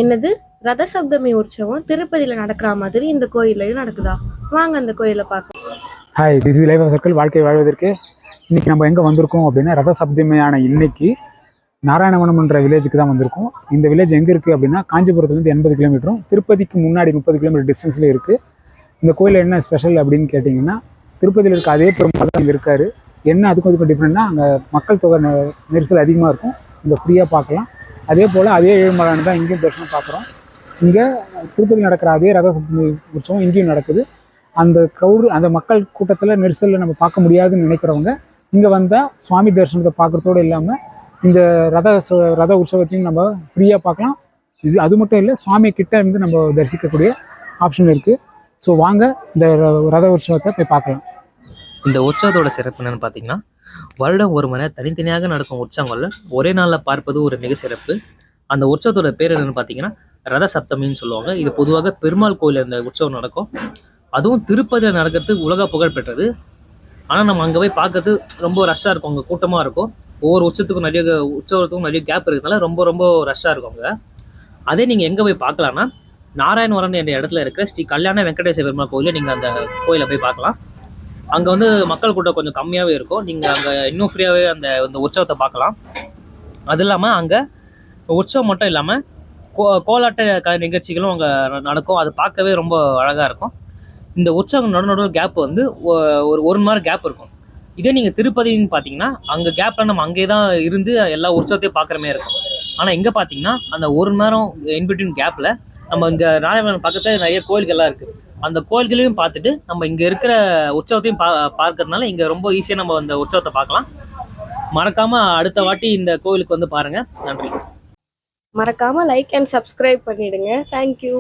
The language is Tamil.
என்னது? ரத சப்தமி உற்சவம் திருப்பதியில நடக்கிற மாதிரி இந்த கோயில்லையும் நடக்குதா? வாங்க அந்த கோயிலை பார்க்கலாம். Hi, this is life circle. வாழ்க்கை வாழ்வதற்கு இன்னைக்கு நம்ம எங்கே வந்திருக்கோம் அப்படின்னா, ரத சப்தமியான இன்னைக்கு நாராயணவனம்ன்ற வில்லேஜுக்கு தான் வந்திருக்கோம். இந்த வில்லேஜ் எங்கே இருக்குது அப்படின்னா, காஞ்சிபுரத்துலேருந்து 80 கிலோமீட்டரும், திருப்பதிக்கு முன்னாடி 30 கிலோமீட்டர் டிஸ்டன்ஸில் இருக்குது. இந்த கோயிலில் என்ன ஸ்பெஷல் அப்படின்னு கேட்டிங்கன்னா, திருப்பதியில் இருக்க அதே பெருமாள் தான் இங்கே இருக்கார். என்ன அதுக்கும் டிஃப்ரெண்ட்னா, அங்கே மக்கள் தொகை நெரிசல் அதிகமாக இருக்கும், இங்கே ஃப்ரீயாக பார்க்கலாம். அதே போல் அதே ஏழுமலையான் தான் இங்கேயும் தரிசனம் பார்க்குறோம். இங்கே திருப்பதி நடக்கிற அதே ரத சப்தமி உற்சவம் இங்கேயும் நடக்குது. அந்த அந்த மக்கள் கூட்டத்தில் நெரிசலில் நம்ம பார்க்க முடியாதுன்னு நினைக்கிறவங்க இங்கே வந்தால் சுவாமி தரிசனத்தை பார்க்குறதோடு இல்லாமல் இந்த ரத உற்சவத்தையும் நம்ம ஃப்ரீயாக பார்க்கலாம். அது மட்டும் இல்லை, சுவாமி கிட்ட இருந்து நம்ம தரிசிக்கக்கூடிய ஆப்ஷன் இருக்குது. ஸோ வாங்க இந்த ரத உற்சவத்தை போய் பார்க்கலாம். இந்த உற்சவத்தோட சிறப்பு என்னன்னு பார்த்தீங்கன்னா, வருடம் ஒரு முறை தனித்தனியாக நடக்கும் உற்சவங்களில் ஒரே நாளில் பார்ப்பது ஒரு மிக சிறப்பு. அந்த உற்சவத்தோட பேர் என்னன்னு பார்த்தீங்கன்னா ரத சப்தமின்னு சொல்லுவாங்க. இது பொதுவாக பெருமாள் கோயிலில் இந்த உற்சவம் நடக்கும். அதுவும் திருப்பதியில் நடக்கிறது உலக புகழ் பெற்றது. ஆனால் நம்ம அங்கே போய் பார்க்கறது ரொம்ப ரஷ்ஷாக இருக்கும், அங்கே கூட்டமாக இருக்கும். ஒவ்வொரு உற்சவத்துக்கும் நிறைய கேப் இருக்கிறதுனால ரொம்ப ரொம்ப ரஷ்ஷாக இருக்கும் அங்கே. அதே நீங்கள் எங்கே போய் பார்க்கலான்னா, நாராயணவரம் என்ற இடத்துல இருக்கிற ஸ்ரீ கல்யாண வெங்கடேஸ்வர பெருமாள் கோயிலில் நீங்கள் அந்த கோயிலை போய் பார்க்கலாம். அங்கே வந்து மக்கள் கூட்டம் கொஞ்சம் கம்மியாகவே இருக்கும். நீங்கள் அங்கே இன்னும் ஃப்ரீயாகவே அந்த உற்சவத்தை பார்க்கலாம். அது இல்லாமல் அங்கே உற்சவம் மட்டும் இல்லாமல் கோலாட்ட நிகழ்ச்சிகளும் அங்கே நடக்கும். அது பார்க்கவே ரொம்ப அழகாக இருக்கும். இந்த உற்சவம் நடுநடு கேப் வந்து ஒரு மணி நேரம் கேப் இருக்கும். இதே நீங்கள் திருப்பதின்னு பார்த்தீங்கன்னா, அங்கே கேப்பில் நம்ம அங்கே தான் இருந்து எல்லா உற்சவத்தையும் பார்க்குற மாதிரி இருக்கும். ஆனால் இங்கே பார்த்தீங்கன்னா அந்த ஒரு மணி நேரம் இன்பிட்வீன் கேப்பில் நம்ம இங்கே நாராயணன் பக்கத்தில் நிறைய கோயில்கள்லாம் இருக்குது. அந்த கோயில்களையும் பார்த்துட்டு நம்ம இங்கே இருக்கிற உற்சவத்தையும் பார்க்கறதுனால இங்கே ரொம்ப ஈஸியாக நம்ம அந்த உற்சவத்தை பார்க்கலாம். மறக்காமல் அடுத்த வாட்டி இந்த கோயிலுக்கு வந்து பாருங்கள். நன்றி. மறக்காம லைக் அண்ட் சப்ஸ்கிரைப் பண்ணிடுங்க. தேங்க்யூ.